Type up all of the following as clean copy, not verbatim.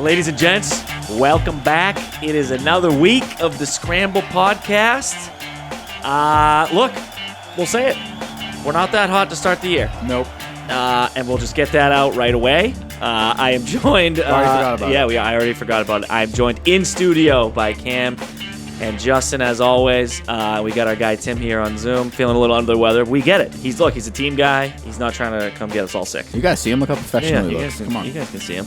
Ladies and gents, welcome back. It is another week of the Scramble podcast. Look, we'll say it. We're not that hot to start the year. Nope. And we'll just get that out right away. I am joined. I already forgot about it. I'm joined in studio by Cam and Justin, as always. We got our guy Tim here on Zoom, feeling a little under the weather. We get it. He's a team guy. He's not trying to come get us all sick. You guys see him? Look how professional he looks. Come on. You guys can see him.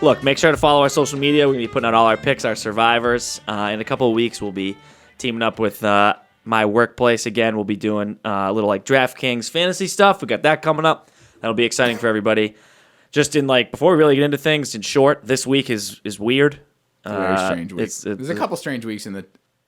Look, make sure to follow our social media. We're going to be putting out all our picks, our survivors. In a couple of weeks, we'll be teaming up with my workplace again. We'll be doing a little like DraftKings fantasy stuff. We got that coming up. That'll be exciting for everybody. Just before we really get into things, in short, this week is weird. Very strange week. There's a couple strange weeks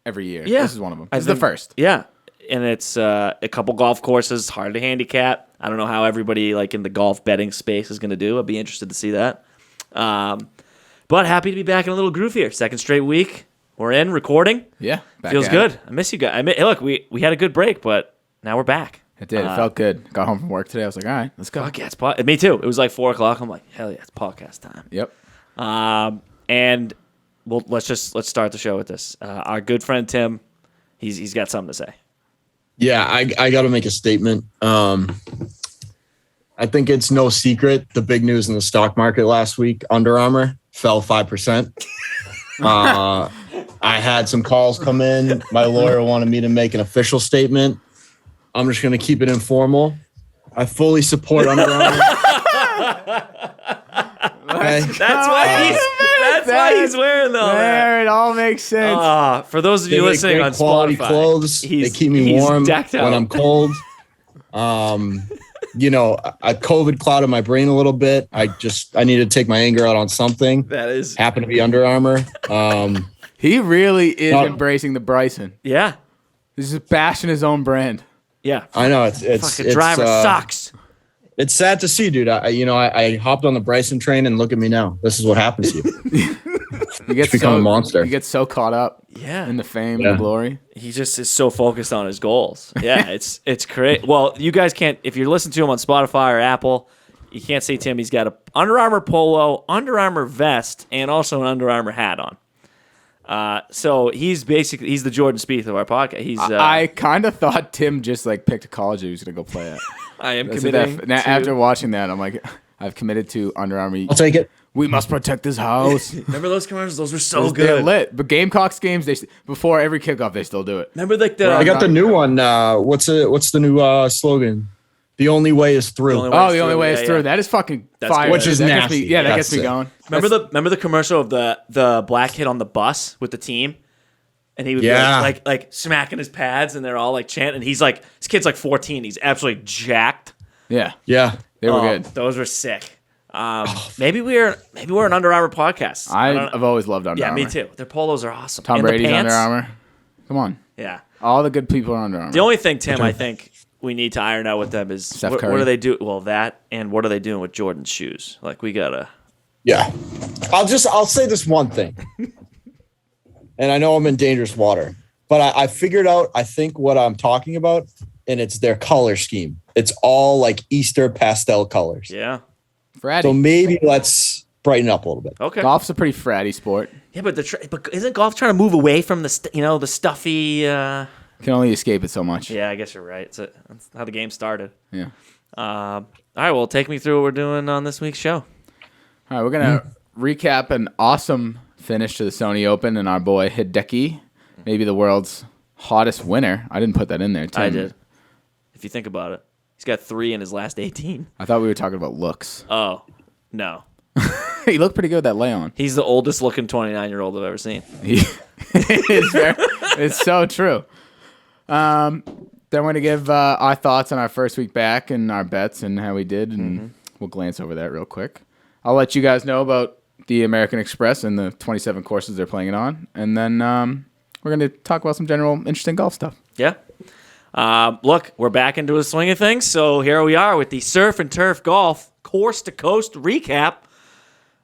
every year. Yeah, this is one of them. This is the first. Yeah, and it's a couple golf courses, hard to handicap. I don't know how everybody in the golf betting space is going to do. I'd be interested to see that. But happy to be back in a little groove here. Second straight week. We're in recording. Yeah, feels good. I miss you guys. Look, we had a good break, but now we're back. It did. It felt good. Got home from work today. I was like, all right, let's go. Fuck yeah, me too. It was like 4 o'clock. I'm like, hell yeah, it's podcast time. Yep. And let's start the show with this. Our good friend Tim, he's got something to say. Yeah, I got to make a statement. I think it's no secret. The big news in the stock market last week, Under Armour fell 5%. I had some calls come in. My lawyer wanted me to make an official statement. I'm just going to keep it informal. I fully support Under Armour. Okay. That's why he's wearing them. There, it all makes sense. For those of you listening on quality Spotify, clothes. They keep me warm when I'm cold. I COVID clouded my brain a little bit. I needed to take my anger out on something. That is happened to be Under Armour. He really is embracing the Bryson. Yeah, he's just bashing his own brand. Yeah, I know it's fucking driver sucks. It's sad to see, dude. I hopped on the Bryson train and look at me now. This is what happens to you. You get become a monster. You get so caught up. Yeah. In the fame and the glory. He just is so focused on his goals. Yeah, it's great. Well, you guys can't, if you're listening to him on Spotify or Apple, you can't see Tim. He's got a Under Armour polo, Under Armour vest, and also an Under Armour hat on. So he's the Jordan Spieth of our podcast. I kind of thought Tim just picked a college that he was going to go play at. I am committing. After watching that, I'm like, I've committed to Under Armour. I'll take it. We must protect this house. Remember those commercials? Those were so good. They're lit. But Gamecocks games, before every kickoff, they still do it. Remember I got the new one. What's the new slogan? The only way is through. The only way is through. Yeah. That is fucking fire. Which is nasty. That gets me going. Remember the commercial of the black kid on the bus with the team? And he would be like smacking his pads, and they're all chanting. And he's this kid's 14. He's absolutely jacked. Yeah. Yeah. They were good. Those were sick. Maybe we're an Under Armour podcast. I've always loved Under Armour. Yeah, me too. Their polos are awesome. Tom Brady's Under Armour. Come on. Yeah. All the good people are Under Armour. The only thing, Tim, I think we need to iron out with them is what do they do? Well, that and what are they doing with Jordan's shoes? We gotta. Yeah. I'll say this one thing. And I know I'm in dangerous water, but I figured out, I think, what I'm talking about, and it's their color scheme. It's all Easter pastel colors. Yeah. Fratty. So maybe let's brighten up a little bit. Okay. Golf's a pretty fratty sport. Yeah, but isn't golf trying to move away from the stuffy? Can only escape it so much. Yeah, I guess you're right. That's how the game started. Yeah. All right, well, take me through what we're doing on this week's show. All right, we're gonna recap an awesome finish to the Sony Open and our boy Hideki, maybe the world's hottest winner. I didn't put that in there, Tim. I did. If you think about it, he's got 3 in his last 18. I thought we were talking about looks. Oh, no. He looked pretty good with that lay on. He's the oldest looking 29-year-old I've ever seen. It's so true. Then we're going to give our thoughts on our first week back and our bets and how we did, and we'll glance over that real quick. I'll let you guys know about the American Express and the 27 courses they're playing it on, and then we're going to talk about some general interesting golf stuff. Yeah. Look, we're back into the swing of things, so here we are with the Surf and Turf Golf coast-to-coast recap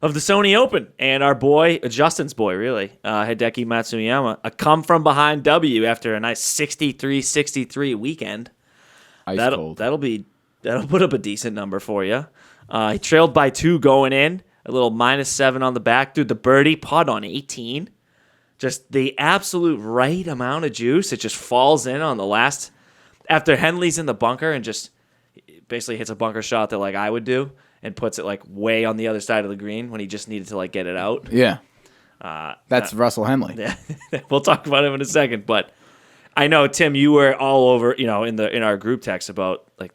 of the Sony Open, and our boy, Justin's boy, really, Hideki Matsuyama, a come-from-behind W after a nice 63-63 weekend. Cold. That'll put up a decent number for you. He trailed by 2 going in. a little -7 on the back. Dude, the birdie putt on 18. Just the absolute right amount of juice. It just falls in on the last. After Henley's in the bunker and just basically hits a bunker shot that like I would do and puts it like way on the other side of the green when he just needed to like get it out. Yeah. That's Russell Henley. Yeah. We'll talk about him in a second, but I know Tim, you were all over, in our group text about like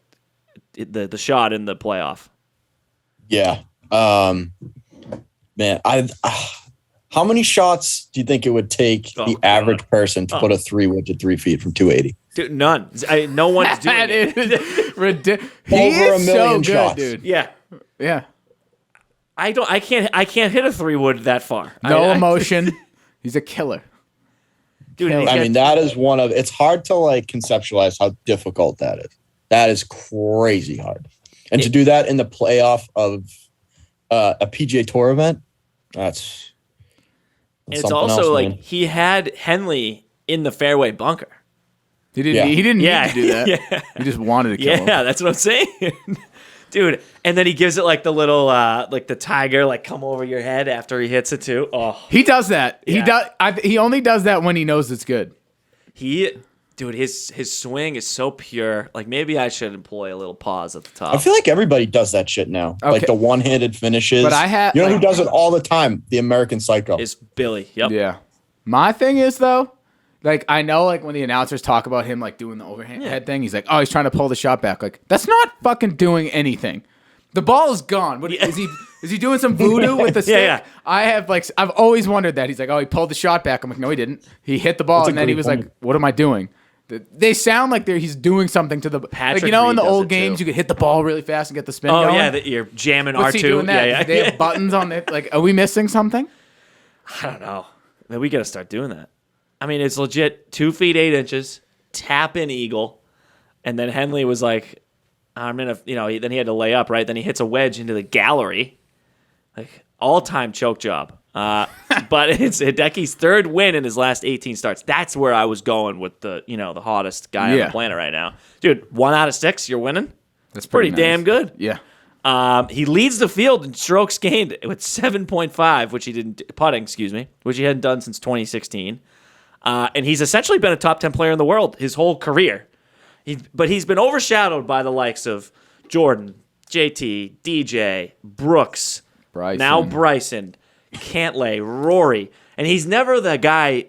the shot in the playoff. Yeah. Man, how many shots do you think it would take the average person to put a 3-wood to 3 feet from 280? Dude, none. No one's doing it. Is ridiculous. He Over is a million so shots. good, dude. Yeah. Yeah. I can't hit a 3-wood that far. No emotion. He's a killer. Dude, I mean, that is it's hard to like conceptualize how difficult that is. That is crazy hard. And to do that in the playoff of a PGA Tour event, that's it's also else, like man. he had Henley in the fairway bunker. He didn't need to do that. Yeah. He just wanted to kill him. Yeah, that's what I'm saying. Dude, and then he gives it like the little like the tiger like come over your head after he hits it too. Oh. He does that. Yeah. He only does that when he knows it's good. Dude, his swing is so pure. Like maybe I should employ a little pause at the top. I feel like everybody does that shit now. Okay. Like the one-handed finishes. But you know who does it all the time? The American Psycho. Is Billy. Yep. Yeah. My thing is though, like I know like when the announcers talk about him like doing the overhead thing, he's like, oh, he's trying to pull the shot back. Like that's not fucking doing anything. The ball is gone. What is he? Is he doing some voodoo with the stick? Yeah. I've always wondered that. He's like, oh, he pulled the shot back. I'm like, no, he didn't. He hit the ball, That's a and then he great was point. like, what am I doing? They sound like he's doing something to the Patrick like in Reed the does old it, games too. you could hit the ball really fast and get the spin Oh going. yeah, that you're jamming What's R2. he doing that? Yeah. They have buttons on it. Like, are we missing something? I don't know. Man, we got to start doing that. I mean, it's legit 2 feet 8 inches, tap in eagle, and then Henley was like, I'm in a, then he had to lay up, right? Then he hits a wedge into the gallery, like all-time choke job. But it's Hideki's 3rd win in his last 18 starts. That's where I was going with the hottest guy on the planet right now, dude. 1 out of 6, you're winning. That's Pretty nice. damn good. Yeah. He leads the field in strokes gained with 7.5, which he didn't putting, which he hadn't done since 2016. And he's essentially been a top 10 player in the world his whole career. But he's been overshadowed by the likes of Jordan, JT, DJ, Brooks, Bryson, Cantlay, Rory, and he's never the guy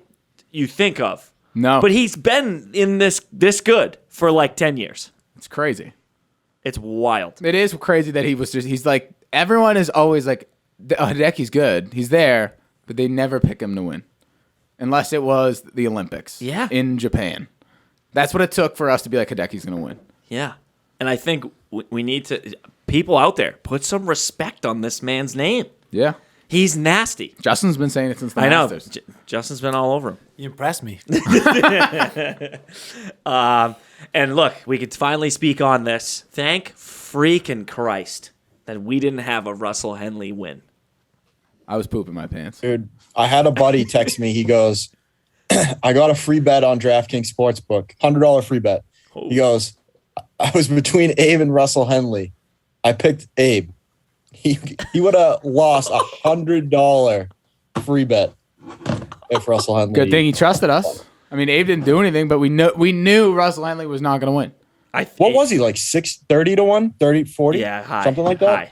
you think of. No. But he's been in this good for like 10 years. It's crazy. It's wild. It is crazy that he's like, everyone is always like, Hideki's good. He's there, but they never pick him to win. Unless it was the Olympics in Japan. That's what it took for us to be like, Hideki's going to win. Yeah. And I think we need to, people out there, put some respect on this man's name. Yeah. He's nasty. Justin's been saying it since the I know. Masters. Justin's been all over him. You impressed me. And look, we could finally speak on this. Thank freaking Christ that we didn't have a Russell Henley win. I was pooping my pants. Dude, I had a buddy text me. He goes, I got a free bet on DraftKings Sportsbook, $100 free bet. He goes, I was between Abe and Russell Henley. I picked Abe. He would have lost $100 free bet if Russell Henley. Good thing he trusted us. I mean, Abe didn't do anything, but we knew Russell Henley was not going to win. What was he, like 30 to 1? 30, 40? Yeah, high. Something like that? High.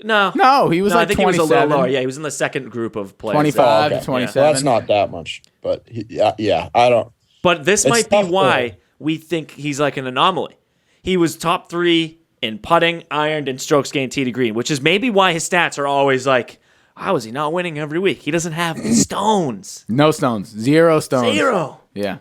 No, he was I like think he was 27. a little lower. Yeah, he was in the second group of players. 25 okay. to 27. Well, that's not that much. But, I don't. But this It's might be tough, why we think he's like an anomaly. He was top 3 in putting, ironed, and strokes gained tee to green, which is maybe why his stats are always like, how is he not winning every week? He doesn't have stones. No stones. 0 stones. 0. Yeah.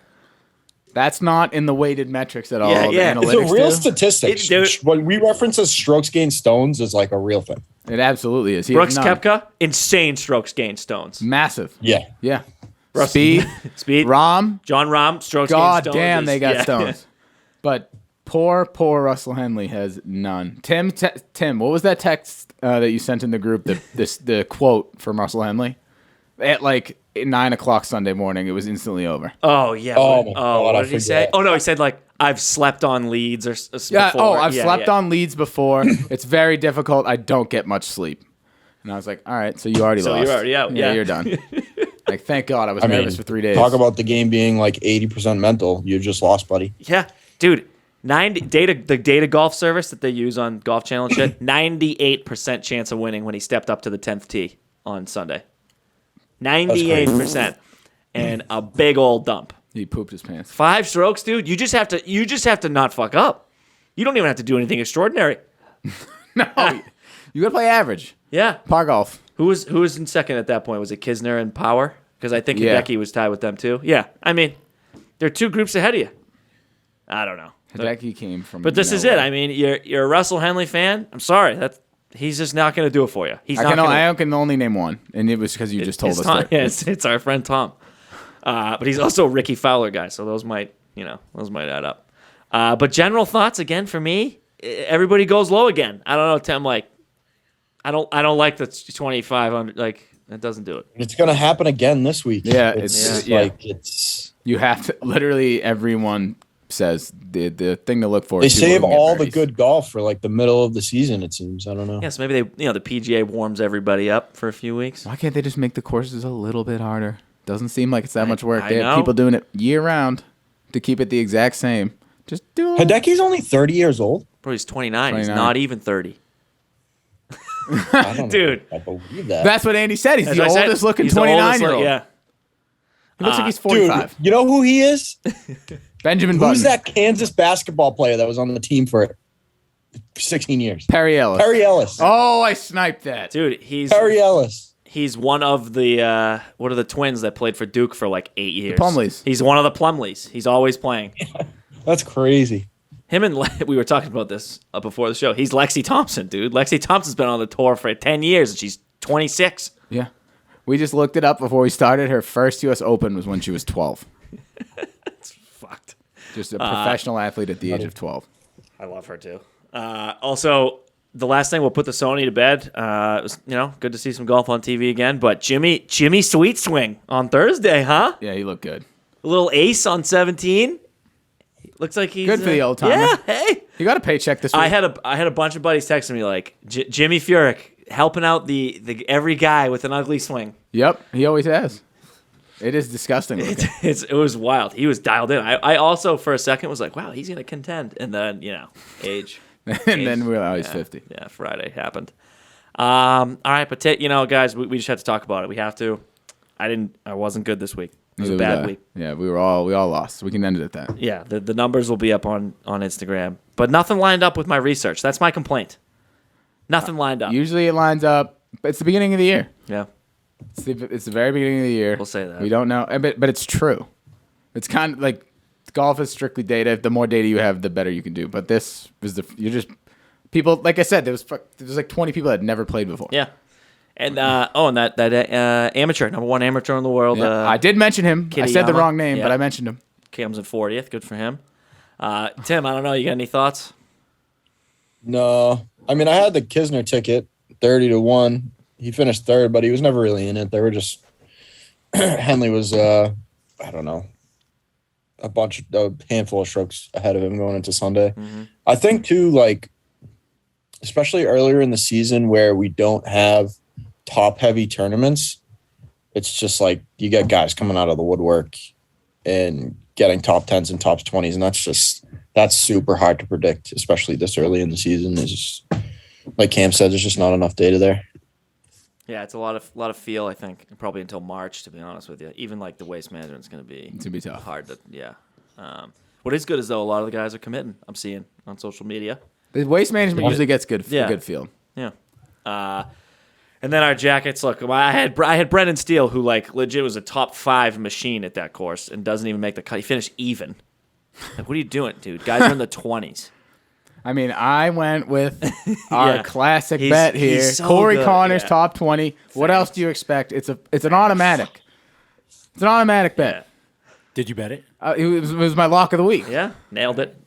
That's not in the weighted metrics at all. Yeah, the yeah. analytics It's a real do. statistic. When we reference as strokes gained stones is like a real thing. It absolutely is. He Brooks has none. Koepka, insane strokes gained stones. Massive. Yeah. Yeah. Speed. John Rahm, strokes God gained stones. damn, they got yeah. stones. But poor Russell Henley has none. Tim, what was that text that you sent in the group? The quote from Russell Henley at like 9:00 Sunday morning. It was instantly over. Oh yeah. Oh, my God, what I did he say? forget. Oh no, he said like I've slept on leads or Yeah. before. I've slept on leads before. It's very difficult. I don't get much sleep. And I was like, all right, so you already So lost. you're already out, yeah. You're done. Like, thank God I was nervous for 3 days. Talk about the game being like 80% mental. You just lost, buddy. Yeah, dude. The data golf service that they use on Golf Channel and shit, 98% chance of winning when he stepped up to the 10th tee on Sunday. 98%. And a big old dump. He pooped his pants. 5 strokes, dude. You just have to not fuck up. You don't even have to do anything extraordinary. No. You got to play average. Yeah. Par golf. Who was in second at that point? Was it Kisner and Power? Because I think Yeah. Hideki was tied with them too. Yeah. I mean, they're 2 groups ahead of you. I don't know. Hideki came from. But this is it. I mean, you're a Russell Henley fan. I'm sorry. He's just not going to do it for you. I can only name one, and it was because you just told us Tom, that. yeah, it's our friend Tom. But he's also a Ricky Fowler guy, so those might add up. But general thoughts again for me. Everybody goes low again. I don't know, Tim. Like, I don't like the 2,500. Like, that doesn't do it. It's going to happen again this week. Yeah, it's You have to literally everyone says the thing to look for. They is people save who get all the birdies. good golf for like the middle of the season. It seems. I don't know. Yes, maybe the PGA warms everybody up for a few weeks. Why can't they just make the courses a little bit harder? Doesn't seem like it's that much work. I They have know. people doing it year round to keep it the exact same. Just do it. Hideki's only 30 years old. Bro, he's 29. He's 29. not even 30. I don't Dude. know. I believe that. That's what Andy said. He's As the I said, oldest looking he's the oldest 29-year-old. Yeah. He looks like he's Dude, 45. you know who he is? Benjamin Button. Who's that Kansas basketball player that was on the team for 16 years? Perry Ellis. Perry Ellis. Oh, I sniped that. Dude, he's Perry Ellis. He's one of the what are the twins that played for Duke for like 8 years? Plumleys. He's one of the Plumleys. He's always playing. That's crazy. Him and we were talking about this before the show. He's Lexie Thompson, dude. Lexie Thompson's been on the tour for 10 years, and she's 26. Yeah. We just looked it up before we started. Her first U.S. Open was when she was 12. Fucked. Just a professional athlete at the age of 12. I love her too. Also, the last thing we'll put the Sony to bed. It was good to see some golf on TV again. But Jimmy Sweet Swing on Thursday, huh? Yeah, he looked good. A little ace on 17. Looks like he's Good for the old timer. Yeah, hey. He got a paycheck this week. I had a bunch of buddies texting me like Jimmy Furyk helping out the every guy with an ugly swing. Yep, he always has. It is disgusting. It was wild. He was dialed in. I also for a second was like, wow, he's gonna contend, and then age. And then we realized he's 50. Yeah, Friday happened. All right, but guys, we just had to talk about it. We have to. I wasn't good this week. It was a bad week. Yeah, we all lost. We can end it at that. Yeah, the numbers will be up on Instagram, but nothing lined up with my research. That's my complaint. Nothing lined up. Usually it lines up. It's the beginning of the year. Yeah, It's the very beginning of the year. We'll say that. We don't know, but it's true. It's kind of like golf is strictly data. The more data you have, the better you can do. But this was people. Like I said, there was like 20 people that had never played before. yeah. And that amateur, number 1 amateur in the world. Yeah. I did mention him. I said the Kitayama. wrong name, Yeah. but I mentioned him. Comes in 40th. Good for him. Tim, I don't know. You got any thoughts? No. I mean, I had the Kisner ticket, 30-1. He finished third, but he was never really in it. They were just Henley was I don't know, a handful of strokes ahead of him going into Sunday. Mm-hmm. I think too, like especially earlier in the season where we don't have top heavy tournaments, it's just like you get guys coming out of the woodwork and getting top 10s and top 20s, and that's super hard to predict, especially this early in the season. It's just like Cam said, there's just not enough data there. Yeah, it's a lot of feel, I think, probably until March, to be honest with you. Even like the waste management's going to be tough. hard to, yeah. What is good is though a lot of the guys are committing. I'm seeing on social media. The waste management usually gets good feel. Yeah. And then our jackets. Look, I had Brendan Steele, who like legit was a top 5 machine at that course and doesn't even make the cut. He finished even. Like, what are you doing, dude? Guys are in the 20s. I mean, I went with our classic bet here. so Corey good, Connors, yeah. top 20. What else do you expect? It's an automatic. It's an automatic bet. Did you bet it? It was my lock of the week. Yeah, nailed it.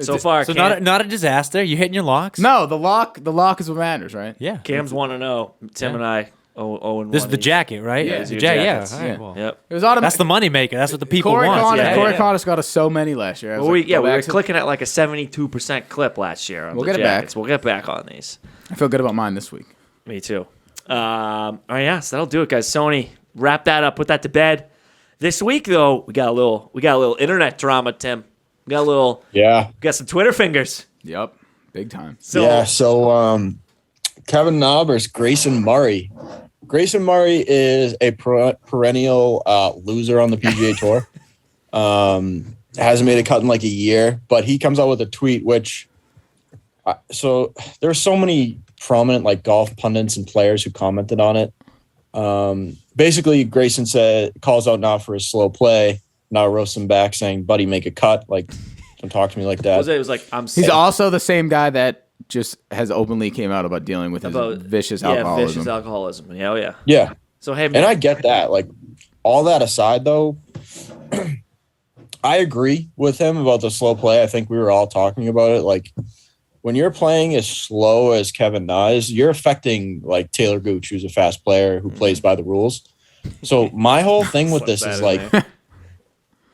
So far, So not a disaster. You hitting your locks? No, the lock is what matters, right? Yeah. Cam's 1-0. Tim and I 0-1. This is the jacket, right? Yeah, these the are jacket. Yeah. jackets. All right, Yeah. well. Yep. It was automatic. That's the money maker. That's what the people Corey want. Connors, Yeah, Corey yeah. Connors got us so many last year. I was Well, like, we go were back to- clicking at like a 72% clip last year on We'll the get it back. jackets. We'll get back on these. I feel good about mine this week. Me too. All right, yeah, so that'll do it, guys. Sony, wrap that up, put that to bed. This week, though, we got a little internet drama, Tim. We got some Twitter fingers. Yep, big time. So Kevin Na versus Grayson Murray. Grayson Murray is a perennial loser on the PGA Tour. Hasn't made a cut in like a year, but he comes out with a tweet, which so there's so many prominent like golf pundits and players who commented on it. Basically, Grayson calls out Na for his slow play. Na roasts him back, saying, "Buddy, make a cut. Like, don't talk to me like that." It was like He's also the same guy that just has openly came out about dealing with his vicious alcoholism. Vicious alcoholism. Yeah, yeah. Yeah. So hey, and I get that. Like, all that aside, though, I agree with him about the slow play. I think we were all talking about it. Like, when you're playing as slow as Kevin Na is, you're affecting like Taylor Gooch, who's a fast player who plays by the rules. So my whole thing with this is like,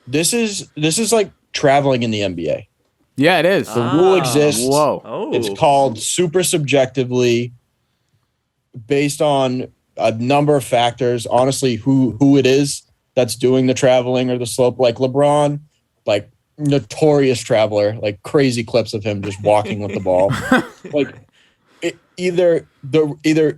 this is like traveling in the NBA. Yeah, it is. The rule exists. Whoa. Oh. It's called super subjectively based on a number of factors. Honestly, who it is that's doing the traveling or the slope. Like LeBron, like notorious traveler, like crazy clips of him just walking with the ball. Like either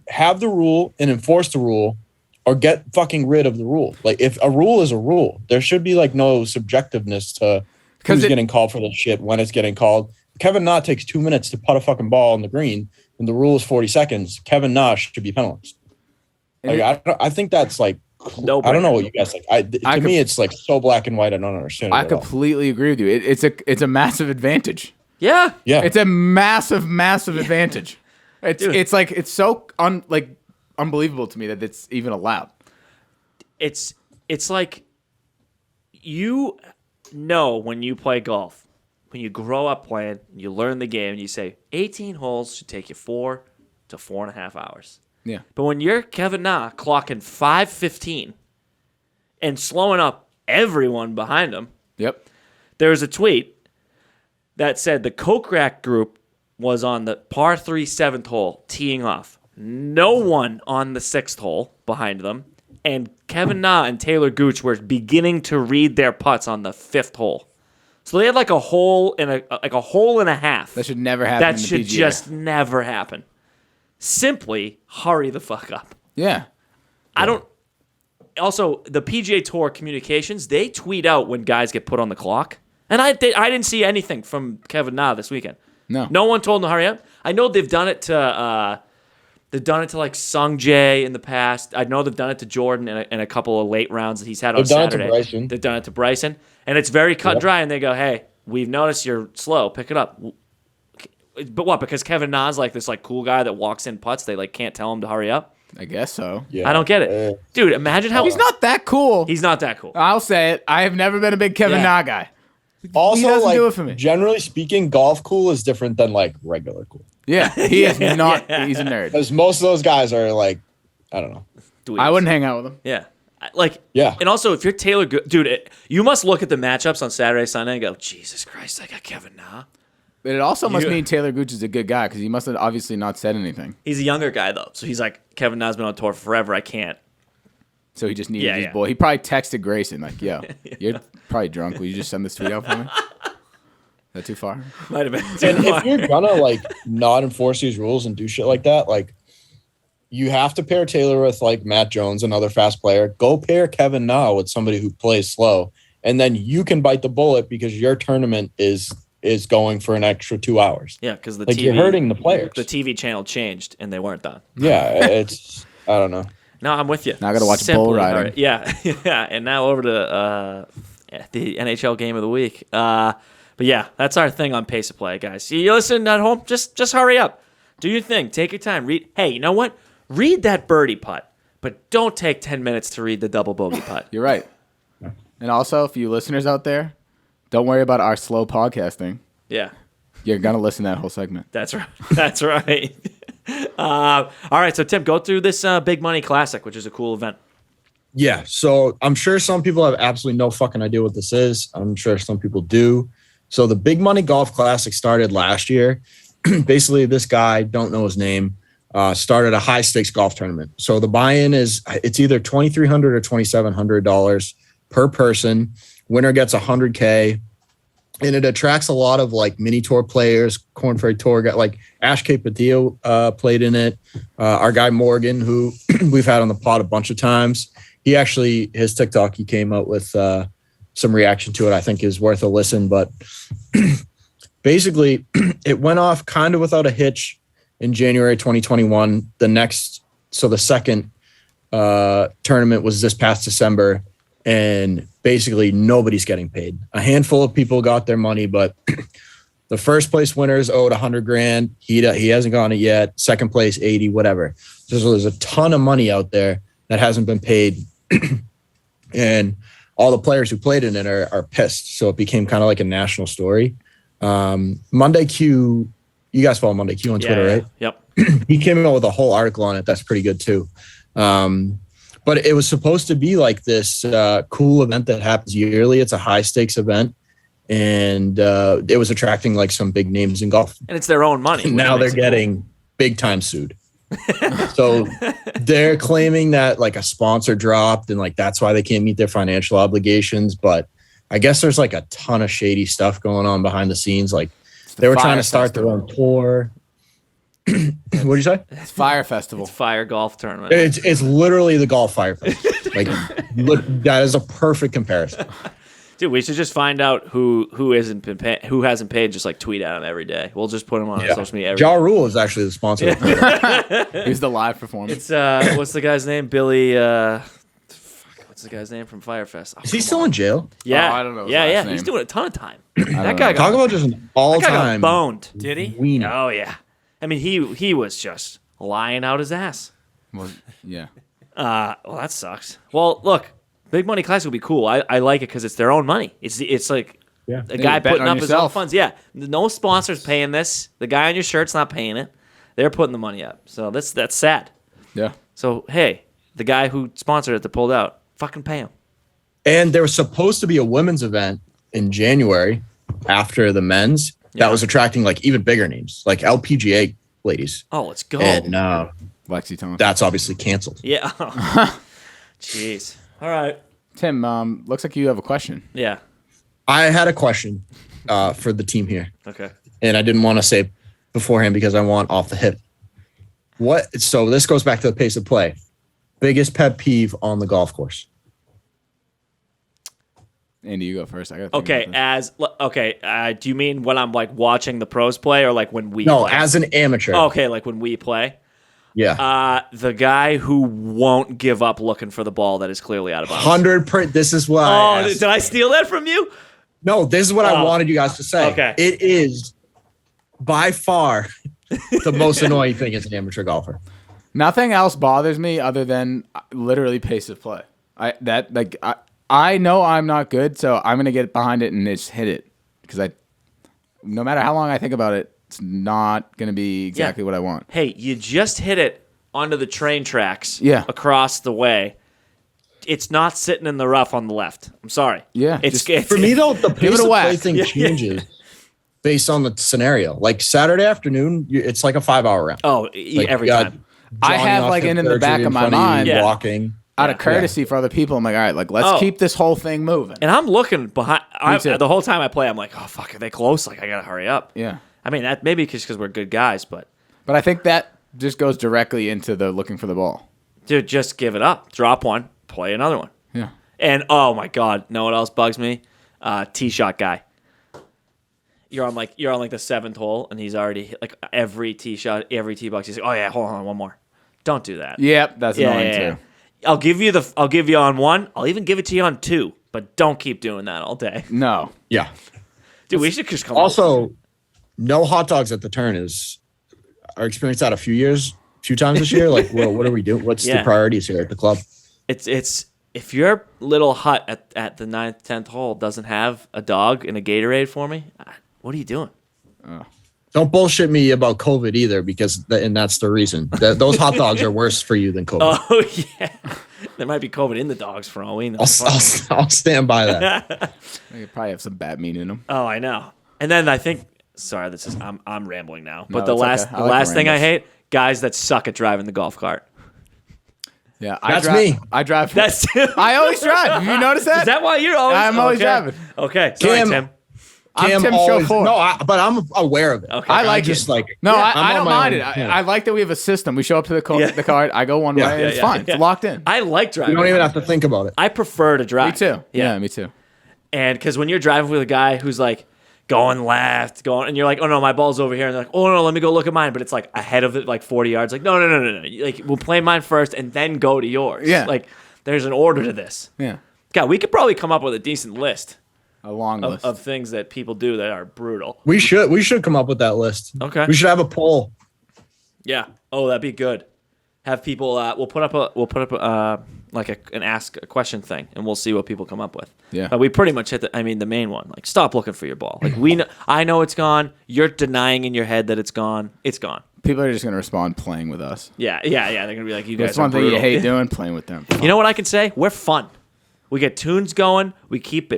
have the rule and enforce the rule or get fucking rid of the rule. Like if a rule is a rule, there should be like no subjectiveness to who's getting called for the shit, when it's getting called. Kevin Na takes 2 minutes to putt a fucking ball on the green, and the rule is 40 seconds. Kevin Na should be penalized. Like, I think that's like, no, I don't know what you guys think. To me, it's like so black and white. I don't understand. I completely agree with you. It's a massive advantage. Yeah. It's a massive advantage. It's like it's so unbelievable to me that it's even allowed. It's like you know when you play golf, when you grow up playing, you learn the game, and you say 18 holes should take you 4 to 4.5 hours. Yeah. But when you're Kevin Na clocking 5:15 and slowing up everyone behind him, Yep. there's a tweet that said the Coke Rack group was on the par 3 7th hole teeing off. No one on the 6th hole behind them. And Kevin Na and Taylor Gooch were beginning to read their putts on the 5th hole. So they had like a hole and a hole and a half. That should never happen. That should just never happen. Simply hurry the fuck up. Yeah. Also, the PGA Tour communications, they tweet out when guys get put on the clock. And I didn't see anything from Kevin Na this weekend. No one told him to hurry up. I know they've done it to like Sung Jae in the past. I know they've done it to Jordan in a couple of late rounds that he's had on Saturday. They've done it to Bryson. And it's very cut and dry, and they go, hey, we've noticed you're slow. Pick it up. But what? Because Kevin Na's like this like cool guy that walks in putts. They like can't tell him to hurry up. I guess so. Yeah. I don't get it, dude. Imagine how he's not that cool. He's not that cool. I'll say it. I have never been a big Kevin Na guy. Also, he doesn't like, do it for me. Generally speaking, golf cool is different than like regular cool. Yeah, he is not. He's a nerd. Because most of those guys are like, I don't know. Dweebs. I wouldn't hang out with him. Yeah. And also, if you're Taylor, dude, you must look at the matchups on Saturday, Sunday, and go, Jesus Christ, I got Kevin Na. But it also must mean Taylor Gooch is a good guy because he must have obviously not said anything. He's a younger guy, though. So he's like, Kevin Na's been on tour forever. I can't. So he just needed his boy. He probably texted Grayson, like, yo, you're probably drunk. Will you just send this tweet out for me? Is that too far? Might have been And if you're gonna like not enforce these rules and do shit like that, like you have to pair Taylor with like Matt Jones, another fast player. Go pair Kevin Na with somebody who plays slow, and then you can bite the bullet because your tournament is going for an extra 2 hours. Yeah, because the like TV, you're hurting the players. The TV channel changed and they weren't done. Yeah, it's I don't know. No, I'm with you. Now I got to watch bull riding. Yeah, yeah. And now over to the NHL game of the week. But yeah, that's our thing on pace of play, guys. You listen at home, just hurry up. Do your thing. Take your time. Read. Hey, you know what? Read that birdie putt, but don't take 10 minutes to read the double bogey putt. You're right. And also, for you listeners out there, don't worry about our slow podcasting. Yeah. You're going to listen to that whole segment. That's right. That's right. All right, so Tim, go through this Big Money Classic, which is a cool event. Yeah, so I'm sure some people have absolutely no fucking idea what this is. I'm sure some people do. So the Big Money Golf Classic started last year. Basically, this guy, don't know his name, started a high stakes golf tournament. So the buy-in it's either $2,300 or $2,700 per person. Winner gets $100K, and it attracts a lot of like mini tour players, Corn Ferry Tour guy, like Ash K. Padillo played in it. Our guy Morgan, who we've had on the pod a bunch of times. He actually, his TikTok, he came out with some reaction to it. I think is worth a listen. But basically, it went off kind of without a hitch in January 2021. The second tournament was this past December, and basically nobody's getting paid. A handful of people got their money, but the first place winners owed $100,000. He hasn't gotten it yet. Second place, 80, whatever. So there's a ton of money out there that hasn't been paid. And all the players who played in it are pissed. So it became kind of like a national story. Monday Q, you guys follow Monday Q on Twitter, right? Yep. He came out with a whole article on it. That's pretty good too. But it was supposed to be like this cool event that happens yearly. It's a high stakes event. And it was attracting like some big names in golf. And it's their own money. And now they're getting big time sued. So they're claiming that like a sponsor dropped and like that's why they can't meet their financial obligations. But I guess there's like a ton of shady stuff going on behind the scenes. Like they were trying to start their own tour. What did you say? It's Fire Festival. It's Fire Golf Tournament. It's literally the golf fire festival. Like that is a perfect comparison. Dude, we should just find out who hasn't paid. Just like tweet at him every day. We'll just put him on social media. Ja Rule is actually the sponsor. He's the live performance. It's what's the guy's name? Billy. What's the guy's name from Firefest? Oh, is he still in jail? Yeah, I don't know his Yeah, last yeah. name. He's doing a ton of time. That guy Talk about just an all-time boned. Did he? wiener. Oh yeah. I mean, he was just lying out his ass. Well, yeah. Well, that sucks. Well, look, Big Money Classic will be cool. I like it because it's their own money. It's like Yeah. a guy you're betting putting on up his own yourself. funds. Yeah, no sponsors paying this. The guy on your shirt's not paying it. They're putting the money up. So that's sad. Yeah. So hey, the guy who sponsored it that pulled out, fucking pay him. And there was supposed to be a women's event in January after the men's that was attracting like even bigger names, like LPGA ladies. Oh, let's go. And Lexie Thompson. that's obviously canceled. Yeah. Jeez. All right. Tim, looks like you have a question. Yeah. I had a question for the team here, Okay. and I didn't want to say beforehand because I want off the hip. So this goes back to the pace of play. Biggest pet peeve on the golf course. Andy, you go first. I got. Okay. Do you mean when I'm like watching the pros play or like when we No, play? as an amateur. Okay, like when we play. Yeah. The guy who won't give up looking for the ball that is clearly out of bounds. 100%. This is what I asked. Did I steal that from you? No, this is what I wanted you guys to say. Okay. It is by far the most annoying thing as an amateur golfer. Nothing else bothers me other than literally pace of play. I know I'm not good, so I'm gonna get behind it and just hit it because no matter how long I think about it, it's not gonna be exactly what I want. Hey, you just hit it onto the train tracks across the way. It's not sitting in the rough on the left. I'm sorry. Yeah. It's For me, though, the pace of whack. play thing changes based on the scenario. Like Saturday afternoon, it's like a 5-hour round. Oh, Like, every you got time. I Johnny have off like hip in the surgery back of my front you, mind, Yeah. walking. out of courtesy for other people, I'm like, all right, like let's Oh. keep this whole thing moving. And I'm looking behind. too. The whole time I play, I'm like, oh, fuck, are they close? Like, I got to hurry up. Yeah. I mean, that maybe just because we're good guys, but, But I think that just goes directly into the looking for the ball. dude, just give it up. Drop one, play another one. Yeah. And, oh, my God, know what else bugs me? Tee shot guy. You're on like the 7th hole, and he's already hit, like every tee shot, every tee box. He's like, oh, yeah, hold on, one more. Don't do that. Yep, that's annoying too. I'll give you on one. I'll even give it to you on two, but don't keep doing that all day. No. Yeah. Dude, we should just come up. Also, no hot dogs at the turn is our experience out a few times this year. Like, well, what are we doing? What's the priorities here at the club? It's if your little hut at the 9th, 10th hole doesn't have a dog and a Gatorade for me, what are you doing? Don't bullshit me about COVID either, because that's the reason. Those hot dogs are worse for you than COVID. Oh yeah, there might be COVID in the dogs for all we know. I'll stand by that. They could probably have some bad meat in them. Oh, I know. And then I think, sorry, I'm rambling now. But No, the it's last okay. I like last the thing I rambles. hate, guys that suck at driving the golf cart. Yeah, That's me. I drive. That's I always drive. Have you noticed that? Is that why you're always? I'm always okay. driving. Okay, sorry, Cam- Tim. I'm Tim always, Chauffeur. but I'm aware of it. Okay. I like just it. like No, I'm I on don't my mind own. it. Yeah. I like that we have a system. We show up to the cart. I go one Yeah. way. Yeah, It's fine. It's locked in. I like driving. You don't even have to think about it. I prefer to drive. Me too. Yeah. Yeah, me too. And because when you're driving with a guy who's like going left, and you're like, oh no, my ball's over here, and they're like, oh no, let me go look at mine, but it's like ahead of it, like 40 yards. Like, no. Like, we'll play mine first and then go to yours. Yeah. Like, there's an order to this. Yeah, God, we could probably come up with a decent list a long list. of things that people do that are brutal. We should come up with that list. Okay. We should have a poll. Yeah. Oh, that'd be good. Have people. We'll put up an ask a question thing, and we'll see what people come up with. Yeah. But we pretty much hit the main one. Like, stop looking for your ball. Like, I know it's gone. You're denying in your head that it's gone. It's gone. People are just gonna respond playing with us. Yeah. They're gonna be like, you guys That's are one thing you brutal. hate doing, playing with them. You know what I can say? We're fun. We get tunes going. We keep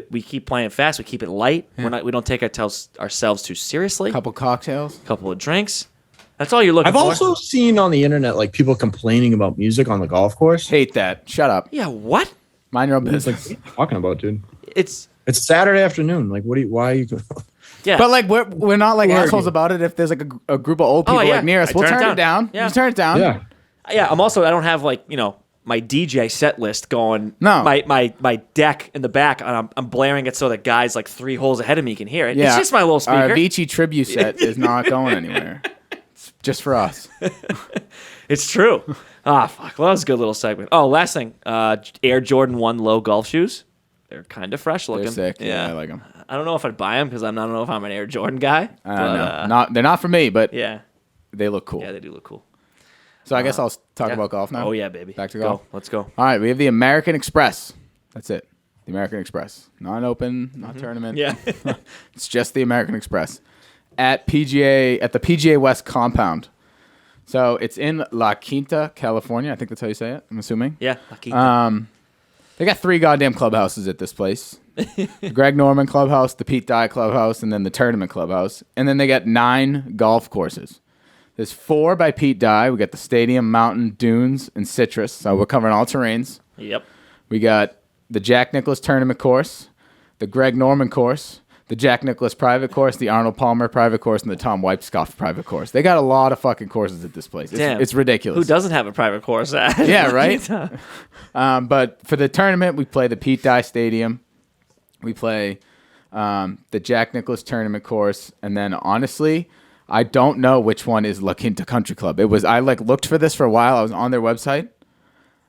playing fast. We keep it light. We don't take ourselves too seriously. Couple cocktails. Couple of drinks. That's all you're looking I've for. also seen on the internet like people complaining about music on the golf course. Hate that. Shut up. Yeah. What? Mind your own It's like, business. what are you talking about, dude? It's It's Saturday afternoon. Like, why are you? yeah. But like we're not like Where are assholes you? about it. If there's like a group of old people yeah. like near us, I we'll turn it turn it down. down. Yeah. Just turn it down. Yeah. Yeah, I don't have my DJ set list going. No. My deck in the back, and I'm blaring it so that guys like 3 holes ahead of me can hear it. Yeah. It's just my little Our speaker. Avicii tribute set is not going anywhere. It's just for us. It's true. Fuck. Well, that was a good little segment. Oh, last thing. Air Jordan 1 low golf shoes. They're kind of fresh looking. They're sick. Yeah, I like them. I don't know if I'd buy them because I don't know if I'm an Air Jordan guy. No, they're not for me, but Yeah. they look cool. Yeah, they do look cool. So I guess I'll talk Yeah. about golf now. Oh yeah, baby. Back to Go. golf. Let's go. All right, we have the American Express. That's it. The American Express. Not open, not tournament. Yeah. It's just the American Express at the PGA West compound. So it's in La Quinta, California. I think that's how you say it. I'm assuming. Yeah. Lucky. They got 3 goddamn clubhouses at this place. The Greg Norman Clubhouse, the Pete Dye Clubhouse, and then the Tournament Clubhouse. And then they got 9 golf courses. There's 4 by Pete Dye. We got the Stadium, Mountain, Dunes, and Citrus. So we're covering all terrains. Yep. We got the Jack Nicklaus Tournament course, the Greg Norman course, the Jack Nicklaus private course, the Arnold Palmer private course, and the Tom Weipskoff private course. They got a lot of fucking courses at this place. Damn. It's ridiculous. Who doesn't have a private course? Yeah, right? But for the tournament, we play the Pete Dye Stadium. We play the Jack Nicklaus Tournament course. And then, honestly, I don't know which one is La Quinta Country Club. I looked for this for a while. I was on their website.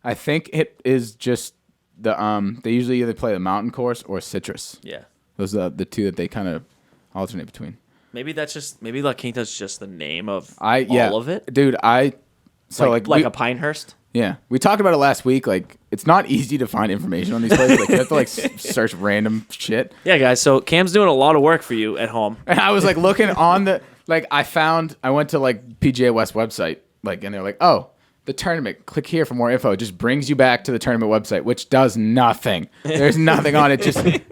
I think it is just they usually either play the Mountain course or Citrus. Yeah. Those are the 2 that they kind of alternate between. Maybe La Quinta's just the name of all of it. Dude, so like we- a Pinehurst. Yeah, we talked about it last week. Like, it's not easy to find information on these places. Like, you have to search random shit. Yeah, guys. So Cam's doing a lot of work for you at home. And I was looking on the I went to PGA West website, and they're like, oh, the tournament. Click here for more info. It just brings you back to the tournament website, which does nothing. There's nothing on it.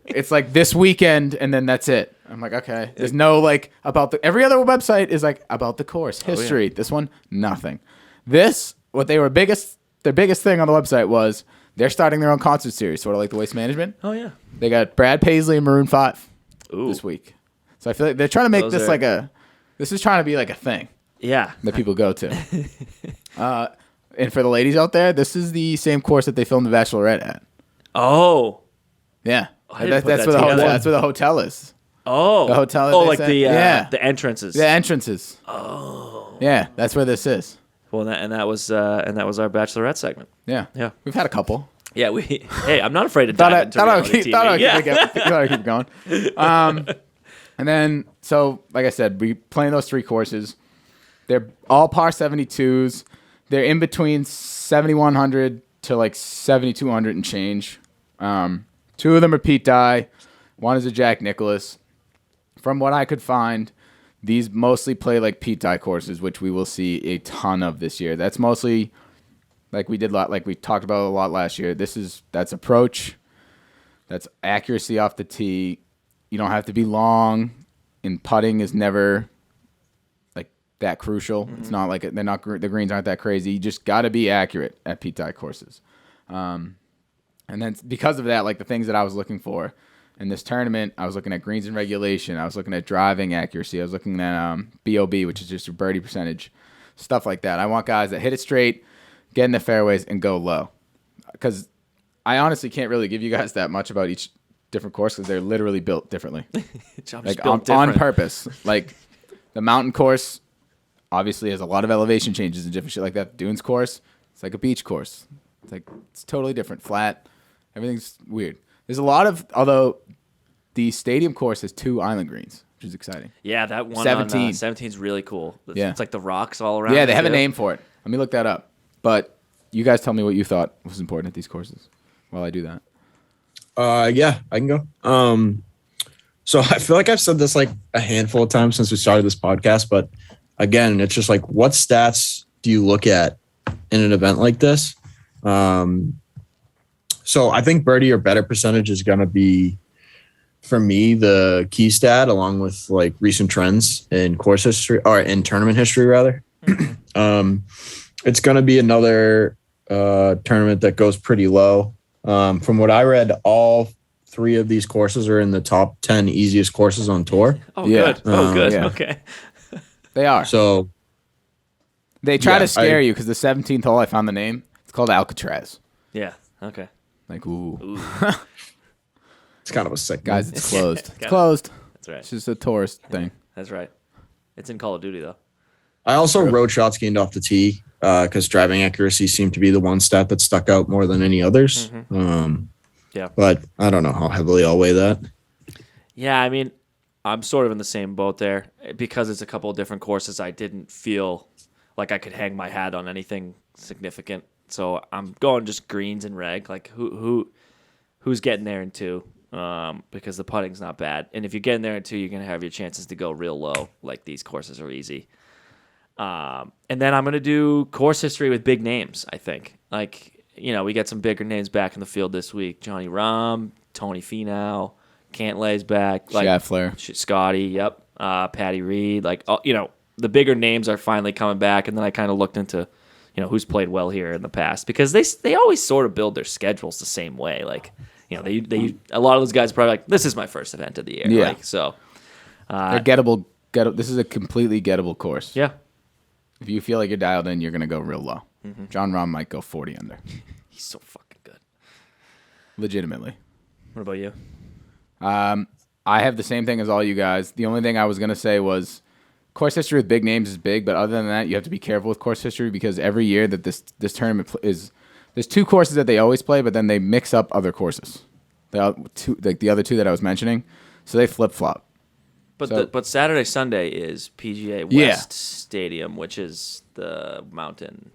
It's like this weekend, and then that's it. I'm like, okay. There's no about every other website is about the course history. This one, nothing. Their biggest thing on the website was they're starting their own concert series, sort of like the Waste Management. Oh yeah. They got Brad Paisley and Maroon 5 Ooh. this week. So I feel like they're trying to make Those this are- this is trying to be like a thing Yeah. that people go to. And for the ladies out there, this is the same course that they filmed The Bachelorette at. Oh. Yeah. I didn't put That's that together. that's where the hotel is. Oh. The hotel that Oh, they like said- the entrances. The entrances. Oh. Yeah, that's where this is. Well, that was our Bachelorette segment. Yeah. Yeah. We've had a couple. Yeah. Hey, I'm not afraid to dive into reality TV. Thought I'd keep going. And then, so like I said, we playing those 3 courses. They're all par 72s. They're in between 7,100 to 7,200 and change. 2 of them are Pete Dye. 1 is a Jack Nicklaus. From what I could find, these mostly play Pete Dye courses, which we will see a ton of this year. That's mostly we talked about a lot last year. That's approach. That's accuracy off the tee. You don't have to be long, and putting is never that crucial. It's not like the greens aren't that crazy. You just got to be accurate at Pete Dye courses. And then because of that, like the things that I was looking for in this tournament, I was looking at greens and regulation. I was looking at driving accuracy. I was looking at BOB, which is just your birdie percentage, stuff like that. I want guys that hit it straight, get in the fairways, and go low. Because I honestly can't really give you guys that much about each different course because they're literally built differently. Like on purpose. Like the mountain course obviously has a lot of elevation changes and different shit like that. Dunes course, it's like a beach course. It's totally different, flat. Everything's weird. There's a lot of, although the stadium course has 2 island greens, which is exciting. Yeah, that one 17. on 17 is really cool. Yeah. It's like the rocks all around. Yeah, they have a name for it. Let me look that up. But you guys tell me what you thought was important at these courses while I do that. Yeah, I can go. So I feel like I've said this like a handful of times since we started this podcast, but again, it's just like, what stats do you look at in an event like this? So I think birdie or better percentage is going to be, for me, the key stat, along with like recent trends in course history or in tournament history, rather. It's going to be another tournament that goes pretty low. From what I read, all 3 of these courses are in the top 10 easiest courses on tour. Oh, yeah. Good. Good. Yeah. Okay. They are. So they try to scare you because the 17th hole, I found the name. It's called Alcatraz. Yeah. Okay. Like, ooh. it's kind of a sick Guys, name. it's closed. It's closed. That's right. It's just a tourist thing. That's right. It's in Call of Duty, though. I also wrote shots gained off the tee because driving accuracy seemed to be the one stat that stuck out more than any others. Yeah. But I don't know how heavily I'll weigh that. Yeah, I mean, I'm sort of in the same boat there. Because it's a couple of different courses, I didn't feel like I could hang my hat on anything significant. So I'm going just greens and reg. Like, who's getting there in 2? Because the putting's not bad. And if you get in there in 2, you're going to have your chances to go real low. Like, these courses are easy. And then I'm going to do course history with big names, I think. Like, you know, we get some bigger names back in the field this week. Johnny Rahm, Tony Finau, Cantlay's back. Like, Scheffler. Scotty, yep. Patty Reed. Like, you know, the bigger names are finally coming back. And then I kind of looked into, you know, who's played well here in the past. Because they always sort of build their schedules the same way. Like, you know, they a lot of those guys are probably like, this is my first event of the year. Yeah. Like, so. They're gettable. This is a completely gettable course. Yeah. If you feel like you're dialed in, you're going to go real low. John Rahm might go 40 under. He's so fucking good. Legitimately. What about you? I have the same thing as all you guys. The only thing I was going to say was course history with big names is big, but other than that, you have to be careful with course history because every year that this tournament is, there's 2 courses that they always play, but then they mix up other courses. The other 2 that I was mentioning, so they flip-flop. But Saturday, Sunday is PGA West Stadium, which is the mountain.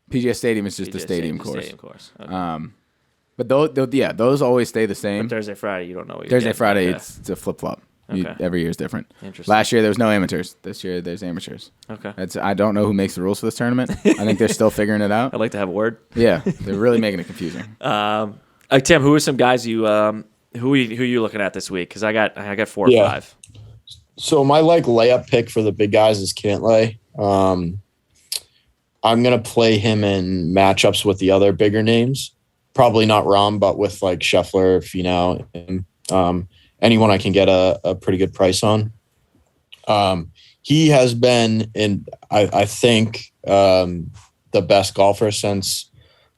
PGA Stadium is just the stadium course. Stadium course. Okay. But those always stay the same. But Thursday, Friday, you don't know what you're Thursday, getting. Friday, Okay. it's a flip-flop. Okay. Every year is different. Interesting. Last year, there was no amateurs. This year, there's amateurs. Okay. I don't know who makes the rules for this tournament. I think they're still figuring it out. I'd like to have a word. Yeah, they're really making it confusing. Tim, who are some guys who are you looking at this week? Because I got 4 or 5. So my layup pick for the big guys is Cantlay. I'm gonna play him in matchups with the other bigger names. Probably not Rahm, but with like Scheffler, Finau, and anyone I can get a pretty good price on. He has been I think the best golfer since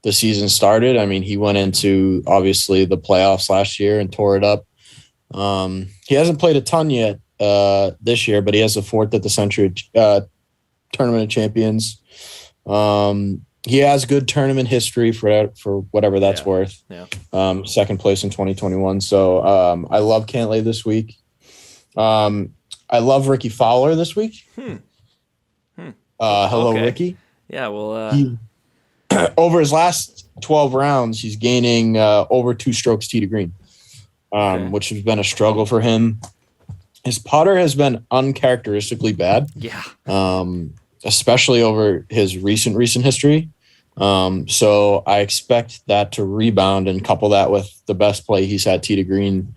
the season started. I mean, he went into obviously the playoffs last year and tore it up. He hasn't played a ton yet this year, but he has the 4th at the Century Tournament of Champions. He has good tournament history for whatever that's worth. Yeah. 2nd place in 2021. So I love Cantlay this week. I love Ricky Fowler this week. Hello, Okay. Ricky. Yeah, well, He, over his last 12 rounds, he's gaining over 2 strokes tee to green, which has been a struggle for him. His putter has been uncharacteristically bad. yeah. Especially over his recent history. So I expect that to rebound and couple that with the best play he's had tee to green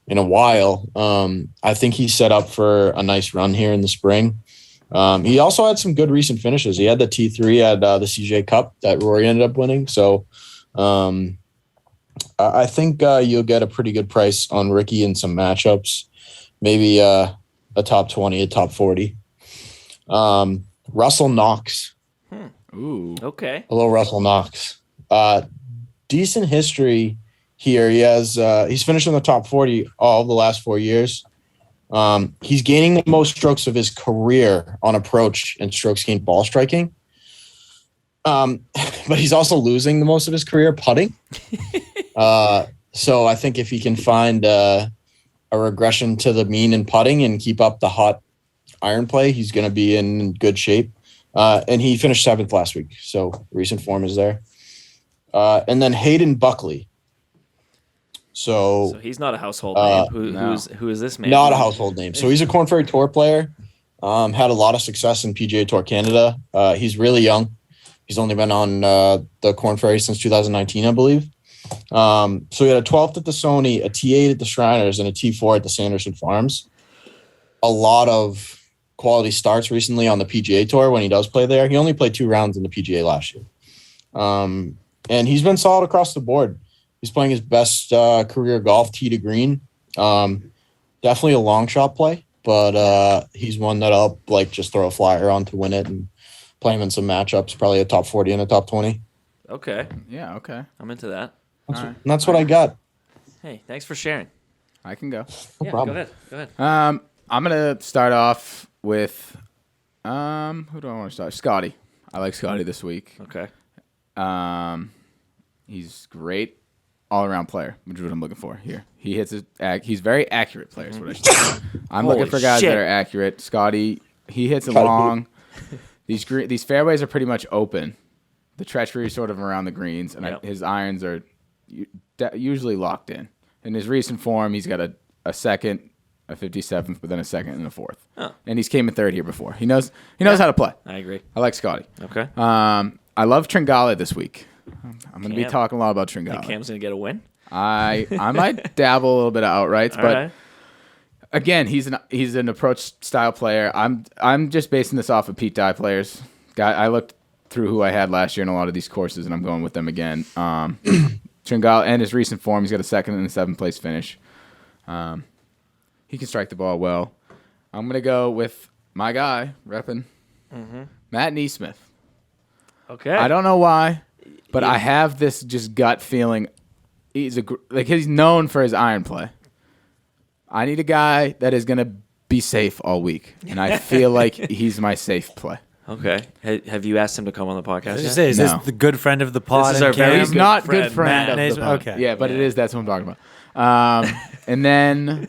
in a while. I think he's set up for a nice run here in the spring. He also had some good recent finishes. He had the T3 at the CJ Cup that Rory ended up winning. So I think you'll get a pretty good price on Ricky in some matchups. Maybe a top 20, a top 40. Russell Knox. Ooh. Okay. Hello, Russell Knox. Decent history here. He has he's finished in the top 40 all the last 4 years. He's gaining the most strokes of his career on approach and strokes gained ball striking. But he's also losing the most of his career putting. So I think if he can find a regression to the mean in putting and keep up the hot iron play, he's going to be in good shape. And he finished 7th last week. So recent form is there. And then Hayden Buckley. So he's not a household name. No. Who is this man? not a household name. So he's a Corn Ferry Tour player. Had a lot of success in PGA Tour Canada. He's really young. He's only been on the Corn Ferry since 2019, I believe. So he had a 12th at the Sony, a T8 at the Shriners, and a T4 at the Sanderson Farms. A lot of quality starts recently on the PGA Tour when he does play there. He only played 2 rounds in the PGA last year. And he's been solid across the board. He's playing his best career golf, tee to green. Definitely a long shot play, but he's one that I'll just throw a flyer on to win it and play him in some matchups, probably a top 40 and a top 20. Okay. Yeah, okay. I'm into that. That's what I got. Hey, thanks for sharing. I can go. No problem. Go ahead. I'm going to start off with, who do I want to start? Scotty. I like Scotty this week. Okay. He's great all-around player, which is what I'm looking for here. He hits he's very accurate player, is what I should say. I'm looking for guys that are accurate. Scotty, he hits it long. These fairways are pretty much open. The treachery is sort of around the greens, and his irons are usually locked in. In his recent form, he's got a second, a 57th, but then a second and a fourth. Oh. And he's came in third here before. He knows how to play. I agree. I like Scotty. Okay. I love Tringale this week. I'm going to be talking a lot about Tringale. Think Cam's going to get a win? I might dabble a little bit of outrights, but right. Again, he's an approach style player. I'm just basing this off of Pete Dye players. I looked through who I had last year in a lot of these courses, and I'm going with them again. Tringale and his recent form, he's got a 2nd and a 7th place finish. He can strike the ball well. I'm gonna go with my guy repping Matt Neesmith. Okay. I don't know why, but I have this just gut feeling. He's known for his iron play. I need a guy that is going to be safe all week, and I feel like he's my safe play. Okay. Have you asked him to come on the podcast yet? Is this the good friend of the pod? This is our very He's not good friend Matt of the pod. Okay. Yeah, but it is. That's what I'm talking about. And then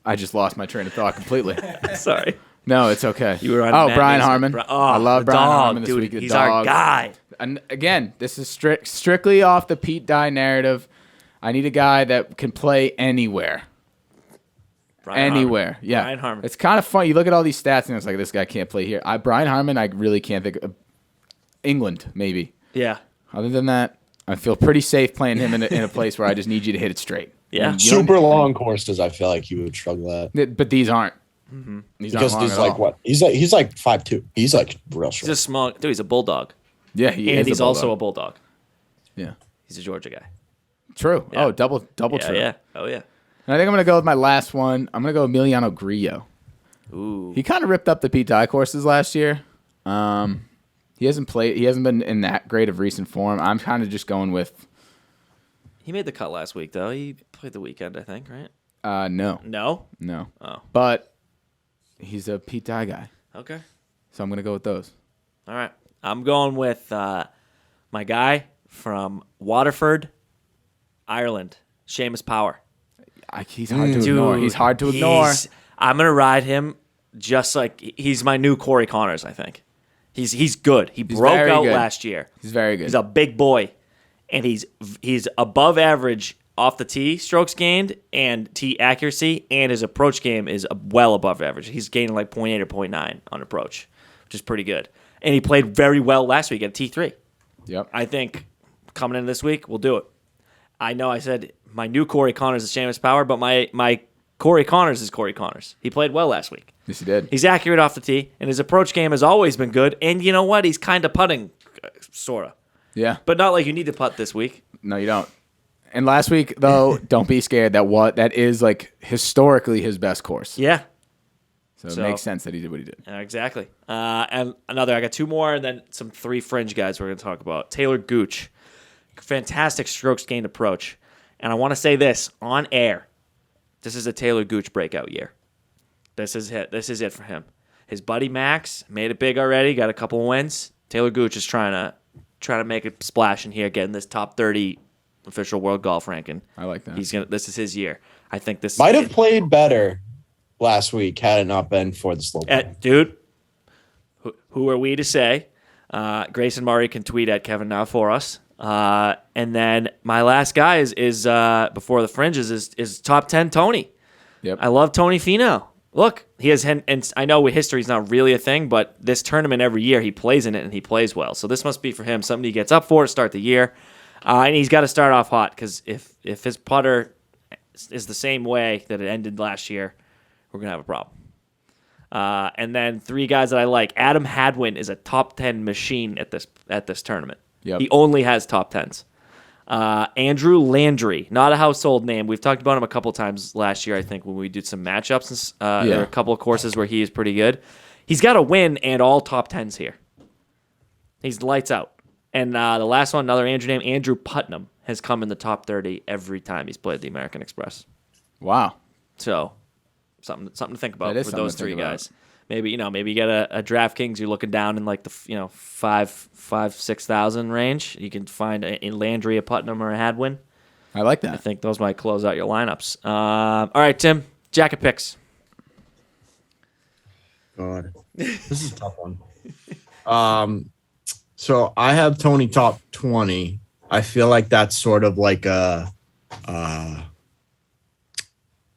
I just lost my train of thought completely. Sorry. No, it's okay. You were on Brian Matt Harmon. Mason. I love the Brian dog, Harmon this dude, week. The he's dog. our guy. And again, this is strictly off the Pete Dye narrative. I need a guy that can play anywhere. Anywhere. Yeah. Brian Harmon. It's kind of fun. You look at all these stats and it's like, this guy can't play here. Brian Harmon, I really can't think of. England, maybe. Yeah. Other than that, I feel pretty safe playing him in a place where I just need you to hit it straight. Yeah. Super long courses, I feel like you would struggle at. But these aren't. Mm-hmm. These Because aren't long he's at like all. what? He's like 5'2". He's like real He's short. a small dude. He's a bulldog. Yeah, he And is he's a also a bulldog. bulldog. Yeah. He's a Georgia guy. True. Yeah. Oh, double true. Yeah. Oh, yeah. And I think I'm going to go with my last one. I'm going to go Emiliano Grillo. Ooh. He kind of ripped up the Pete Dye courses last year. He hasn't been in that great of recent form. I'm kind of just going with. He made the cut last week, though. He played the weekend, I think, right? No. No? Oh. But he's a Pete Dye guy. Okay. So I'm going to go with those. All right. I'm going with my guy from Waterford, Ireland, Seamus Power. He's hard to ignore. He's hard to ignore. I'm going to ride him just like he's my new Corey Connors, I think. He's good. He broke out good. last year. He's very good. He's a big boy, and he's above average off the tee strokes gained and tee accuracy, and his approach game is well above average. He's gaining like 0.8 or 0.9 on approach, which is pretty good. And he played very well last week at T3. Yep. I think coming in this week, we'll do it. I know I said my new Corey Connors is Seamus Power, but my Corey Connors is Corey Connors. He played well last week. Yes, he did. He's accurate off the tee, and his approach game has always been good. And you know what? He's kind of putting, sort of. Yeah. But not like you need to putt this week. No, you don't. And last week, though, don't be scared that is like historically his best course. Yeah. So it makes sense that he did what he did. Exactly. And I got two more, and then some three fringe guys we're going to talk about. Taylor Gooch. Fantastic strokes gained approach. And I want to say this on air. This is a Taylor Gooch breakout year. This is it. This is it for him. His buddy Max made it big already, got a couple of wins. Taylor Gooch is trying to make a splash in here, getting this top 30 official world golf ranking. I like that. This is his year. I think this Might have played better last week had it not been for the slow play. Dude, who are we to say? Grayson Murray can tweet at Kevin now for us. And then my last guy is before the fringes is top 10 Tony. Yep. I love Tony Finau. Look, he has, and I know history is not really a thing, but this tournament every year he plays in it and he plays well. So this must be for him something he gets up for to start the year. And he's got to start off hot because if his putter is the same way that it ended last year, we're gonna have a problem. And then three guys that I like. Adam Hadwin is a top 10 machine at this tournament. Yep. He only has top 10s. Andrew Landry, not a household name. We've talked about him a couple times last year, I think, when we did some matchups. There are a couple of courses where he is pretty good. He's got a win and all top 10s here. He's lights out. And the last one, another Andrew name, Andrew Putnam, has come in the top 30 every time he's played the American Express. Wow. So something to think about with those three guys. About. Maybe you get a DraftKings. You're looking down in like the 6,000 range. You can find a Landry, a Putnam, or a Hadwin. I like that. I think those might close out your lineups. All right, Tim, jacket picks. God, this is a tough one. So I have Tony top 20. I feel like that's sort of like I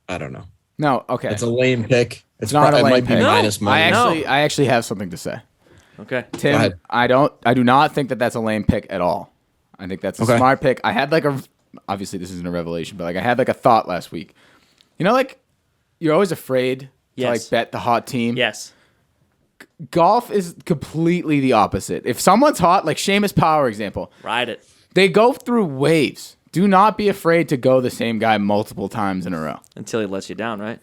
don't know. No, okay. It's a lame pick. It's not a lame might pick. be minus money. I actually have something to say. Okay. Tim, I do not think that that's a lame pick at all. I think that's a smart pick. I had obviously this isn't a revelation, but I had a thought last week. You know, you're always afraid to bet the hot team. Yes. Golf is completely the opposite. If someone's hot, like Seamus Power example, Ride it. they go through waves. Do not be afraid to go the same guy multiple times in a row. Until he lets you down, right?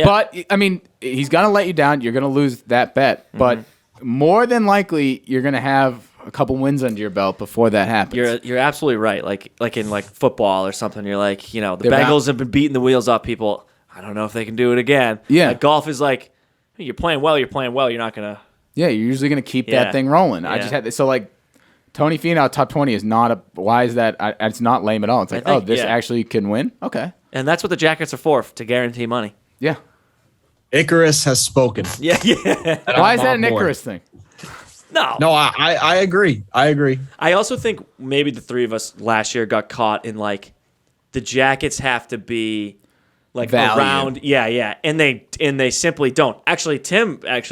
But, I mean, he's going to let you down. You're going to lose that bet. Mm-hmm. But more than likely, you're going to have a couple wins under your belt before that happens. You're absolutely right. Like in football or something, you're like, the Bengals have been beating the wheels off people. I don't know if they can do it again. Yeah. Golf is like, you're playing well. You're not going to. Yeah, you're usually going to keep that thing rolling. Yeah. I just had this. So, Tony Finau top 20 is not a. Why is that? It's not lame at all. It's like, this actually can win. Okay. And that's what the jackets are for, to guarantee money. Yeah. Icarus has spoken. Yeah. Why is that an Icarus thing? No, I agree. I also think maybe the three of us last year got caught in the jackets have to be value. Around, and they simply don't. Actually,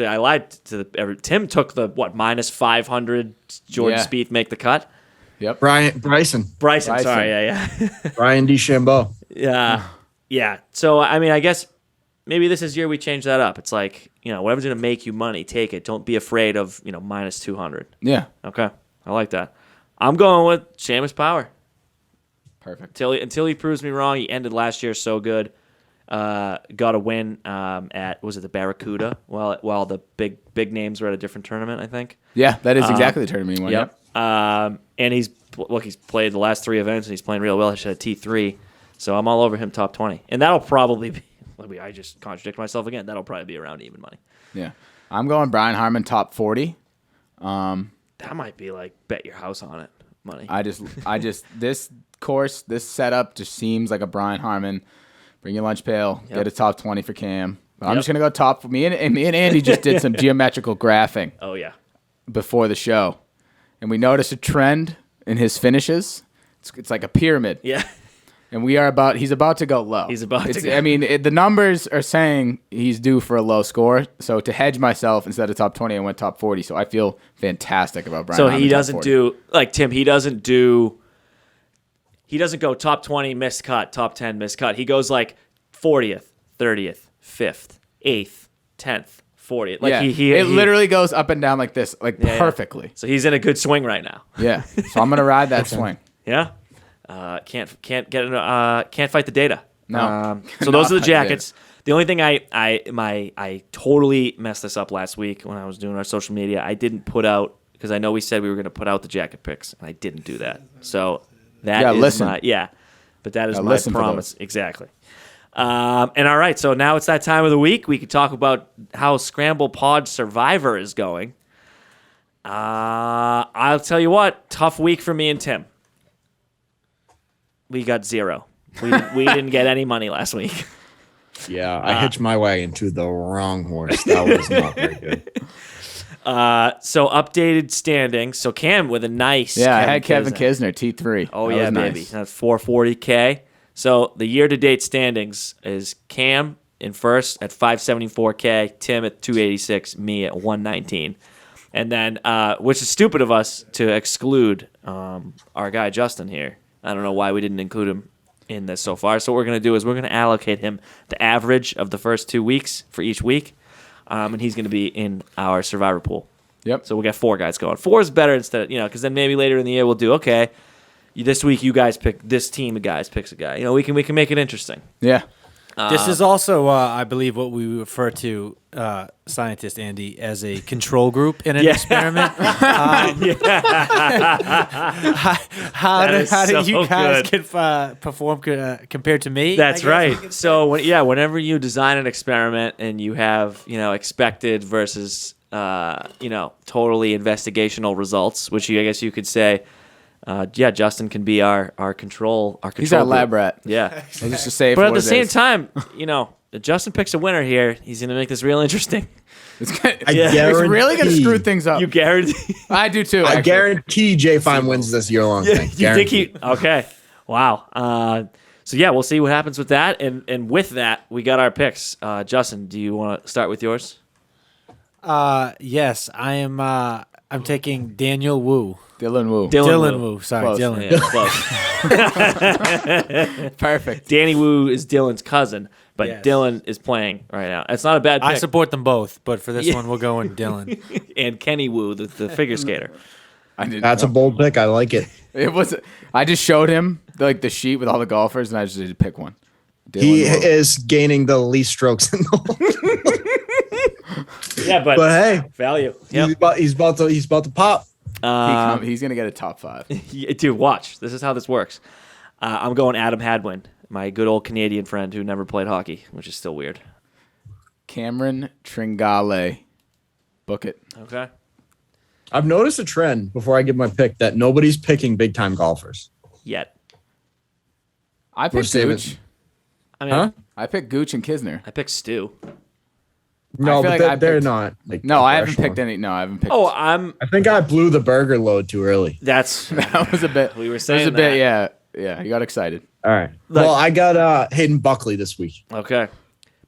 I lied to Tim took the minus 500 Jordan Spieth make the cut. Yep. Bryson. Sorry, yeah. Brian DeChambeau. Yeah. So I mean, I guess maybe this is year we change that up. It's whatever's gonna make you money, take it. Don't be afraid of minus 200. Yeah. Okay, I like that. I'm going with Seamus Power. Perfect. Until he proves me wrong. He ended last year so good. Got a win at the Barracuda while the big names were at a different tournament, I think. Yeah, that is exactly the tournament he won. Yep. And he's played the last three events and he's playing real well. He should have T3, so I'm all over him top 20, and that'll probably be. I just contradict myself again. That'll probably be around even money. Yeah, I'm going Brian Harman top 40. That might be bet your house on it money. I just this course, this setup just seems like a Brian Harman. Bring your lunch pail. Get a top 20 for Cam. But I'm just gonna go top. Me and Andy just did some geometrical graphing. Oh yeah. Before the show, and we noticed a trend in his finishes. It's like a pyramid. Yeah. And he's about to go low. I mean, the numbers are saying he's due for a low score. So to hedge myself, instead of top 20, I went top 40. So I feel fantastic about Brian. So Harman he top doesn't 40. do Tim. He doesn't go top 20 missed cut, top 10 missed cut. He goes 40th, 30th, 5th, 8th, 10th, 40th. Like yeah. he literally goes up and down like this, like Yeah. perfectly. So he's in a good swing right now. Yeah. So I'm gonna ride that swing. Yeah. Can't fight the data. No. So those are the Not fight the data. jackets. The only thing I totally messed this up last week when I was doing our social media. I didn't put out, because I know we said we were going to put out the jacket picks, and I didn't do that. So that is listen. but that is my listen for promise. Exactly. And all right, so now it's that time of the week. We can talk about how Scramble Pod Survivor is going. I'll tell you what, tough week for me and Tim. We got 0. We didn't get any money last week. Yeah, I hitched my wagon to the wrong horse. That was not very good. So updated standings. So Cam with a nice. Yeah, I had Kevin Kisner, T3. Oh That yeah, was baby. nice. That's 440K. So the year-to-date standings is Cam in first at 574K, Tim at 286, me at 119, and then which is stupid of us to exclude our guy Justin here. I don't know why we didn't include him in this so far. So what we're going to do is we're going to allocate him the average of the first 2 weeks for each week, and he's going to be in our Survivor pool. Yep. So we'll get 4 guys going. 4 is better instead of, because then maybe later in the year we'll do, okay, this week you guys pick, this team of guys picks a guy. We can make it interesting. Yeah. This is also, I believe, what we refer to, scientist Andy, as a control group in an experiment. How do so you guys good. perform compared to me? That's I guess? right. So whenever you design an experiment and you have expected versus totally investigational results, which I guess you could say, Justin can be our control. He's our group. lab rat. Yeah, I'll just to say, but at the same time, if Justin picks a winner here, he's gonna make this real interesting. it's guarantee- really gonna screw things up. You guarantee? I do too. I actually. guarantee Jay Fine wins this year-long thing. You think he? Okay. Wow. So we'll see what happens with that, and with that, we got our picks. Justin, do you want to start with yours? Yes, I am. I'm taking Daniel Wu. Dylan Wu. Dylan Wu. Sorry, Close. Dylan. Yeah, close. Perfect. Danny Wu is Dylan's cousin, but Yes. Dylan is playing right now. It's not a bad pick. I support them both, but for this one, we'll go in Dylan. And Kenny Wu, the figure skater. I didn't That's a know. bold pick. I like it. It was. I just showed him the sheet with all the golfers, and I just had to pick one. Dylan He Wu. is gaining the least strokes in the whole. Yeah, but Hey, value. he's about to pop. He's gonna get a top 5. Dude, watch. This is how this works. I'm going Adam Hadwin, my good old Canadian friend who never played hockey, which is still weird. Cameron Tringale. Book it. Okay. I've noticed a trend before I give my pick that nobody's picking big time golfers. Yet. I We're picked saving- Gooch. I mean, Huh? I picked Gooch and Kisner. I picked Stu. No, feel but like they're picked- not. Like, No, I haven't professional. picked any. No, I haven't picked. Oh, I think I blew the burger load too early. that's that was a bit. We were That was saying a bit. that. Yeah. You got excited. All right. Like- Well, I got Hayden Buckley this week. okay.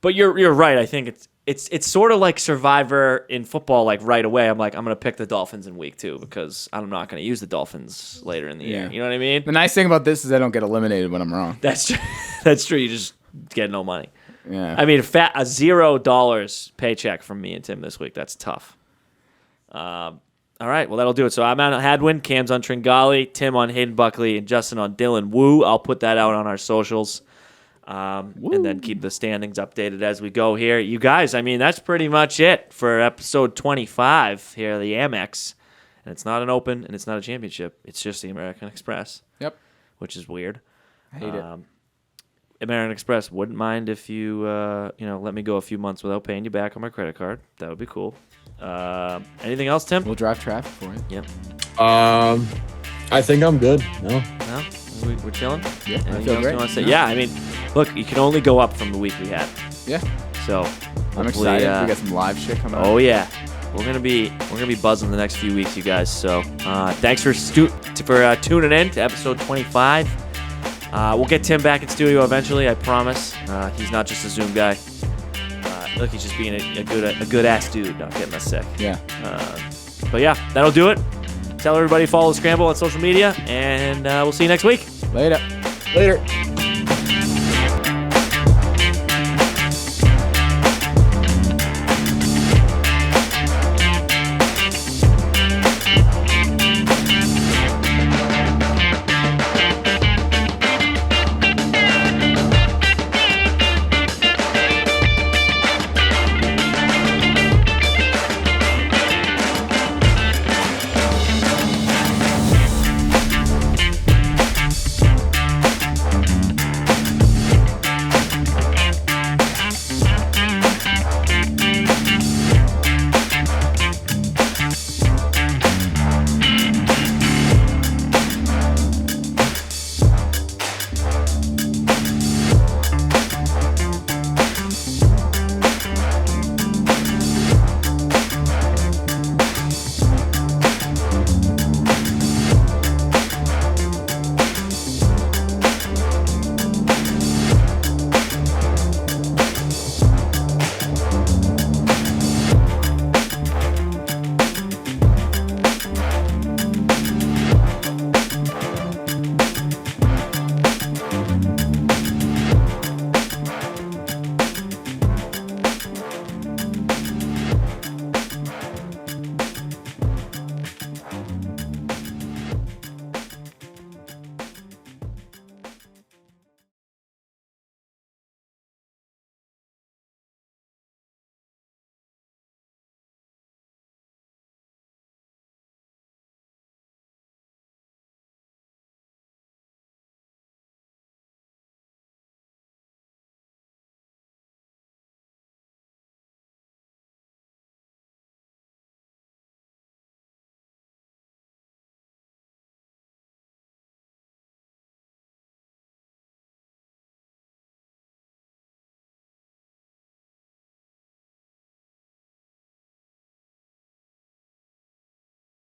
But you're right. I think it's sort of like Survivor in football. Like right away, I'm gonna pick the Dolphins in week 2 because I'm not gonna use the Dolphins later in the year. Yeah. You know what I mean? The nice thing about this is I don't get eliminated when I'm wrong. That's true. That's true. You just get no money. Yeah. I mean, a $0 paycheck from me and Tim this week. That's tough. All right, well, that'll do it. So I'm on Hadwin, Cam's on Tringali, Tim on Hayden Buckley, and Justin on Dylan Wu. I'll put that out on our socials, and then keep the standings updated as we go here. You guys, I mean, that's pretty much it for episode 25 here at the Amex. And it's not an Open, and it's not a championship. It's just the American Express, Yep. which is weird. I hate it. American Express wouldn't mind if you, let me go a few months without paying you back on my credit card. That would be cool. Anything else, Tim? We'll drive traffic for you. Yep. I think I'm good. No. No? We're chilling? Yeah, I Anything feel else great. you want to say? Yeah, I mean, look, you can only go up from the week we had. Yeah. So I'm hopefully, excited. We got some live shit coming up. Oh yeah, we're gonna be buzzing the next few weeks, you guys. So thanks for tuning in to episode 25. We'll get Tim back in studio eventually, I promise. He's not just a Zoom guy. Look, he's just being a good ass dude, not getting us sick. Yeah. But yeah, that'll do it. Tell everybody to follow Scramble on social media, and we'll see you next week. Later. Later.